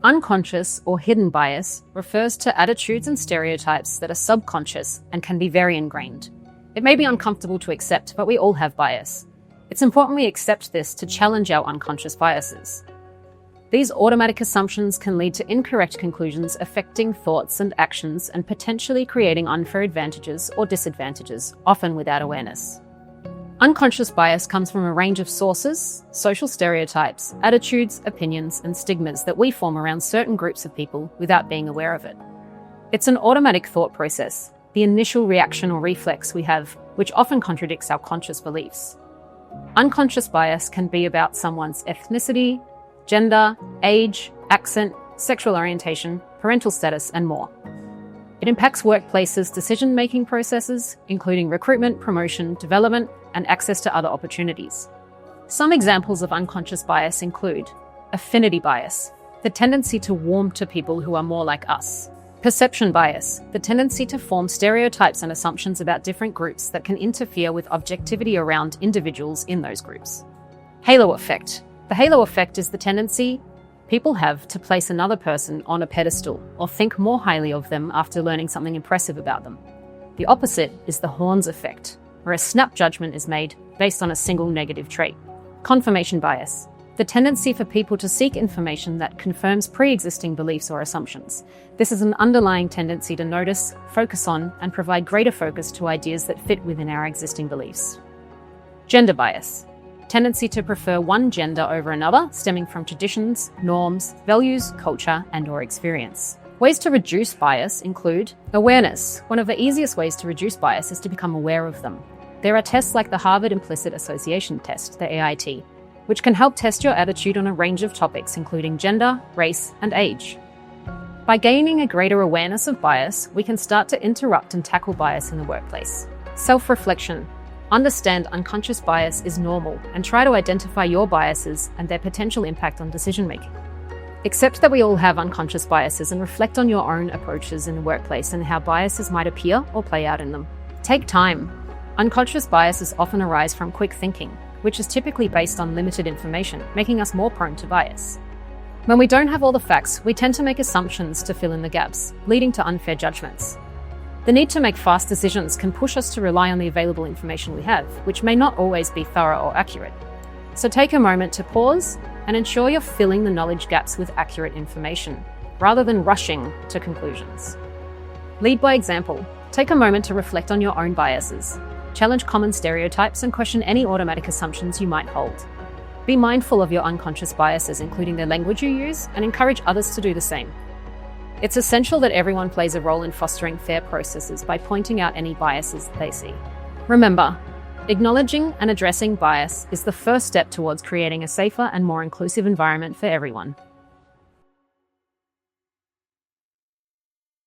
Unconscious or hidden bias refers to attitudes and stereotypes that are subconscious and can be very ingrained. It may be uncomfortable to accept, but we all have bias. It's important we accept this to challenge our unconscious biases. These automatic assumptions can lead to incorrect conclusions affecting thoughts and actions and potentially creating unfair advantages or disadvantages, often without awareness. Unconscious bias comes from a range of sources, social stereotypes, attitudes, opinions, and stigmas that we form around certain groups of people without being aware of it. It's an automatic thought process, the initial reaction or reflex we have, which often contradicts our conscious beliefs. Unconscious bias can be about someone's ethnicity, gender, age, accent, sexual orientation, parental status, and more. It impacts workplaces' decision-making processes, including recruitment, promotion, development, and access to other opportunities. Some examples of unconscious bias include affinity bias, the tendency to warm to people who are more like us. Perception bias, the tendency to form stereotypes and assumptions about different groups that can interfere with objectivity around individuals in those groups. Halo effect. The halo effect is the tendency people have to place another person on a pedestal or think more highly of them after learning something impressive about them. The opposite is the horns effect, where a snap judgment is made based on a single negative trait. Confirmation bias, the tendency for people to seek information that confirms pre-existing beliefs or assumptions. This is an underlying tendency to notice, focus on, and provide greater focus to ideas that fit within our existing beliefs. Gender bias, tendency to prefer one gender over another, stemming from traditions, norms, values, culture, and/or experience. Ways to reduce bias include awareness. One of the easiest ways to reduce bias is to become aware of them. There are tests like the Harvard Implicit Association Test, the AIT, which can help test your attitude on a range of topics, including gender, race, and age. By gaining a greater awareness of bias, we can start to interrupt and tackle bias in the workplace. Self-reflection. Understand unconscious bias is normal and try to identify your biases and their potential impact on decision-making. Accept that we all have unconscious biases and reflect on your own approaches in the workplace and how biases might appear or play out in them. Take time. Unconscious biases often arise from quick thinking, which is typically based on limited information, making us more prone to bias. When we don't have all the facts, we tend to make assumptions to fill in the gaps, leading to unfair judgments. The need to make fast decisions can push us to rely on the available information we have, which may not always be thorough or accurate. So take a moment to pause and ensure you're filling the knowledge gaps with accurate information, rather than rushing to conclusions. Lead by example. Take a moment to reflect on your own biases. Challenge common stereotypes and question any automatic assumptions you might hold. Be mindful of your unconscious biases, including the language you use, and encourage others to do the same. It's essential that everyone plays a role in fostering fair processes by pointing out any biases they see. Remember, acknowledging and addressing bias is the first step towards creating a safer and more inclusive environment for everyone.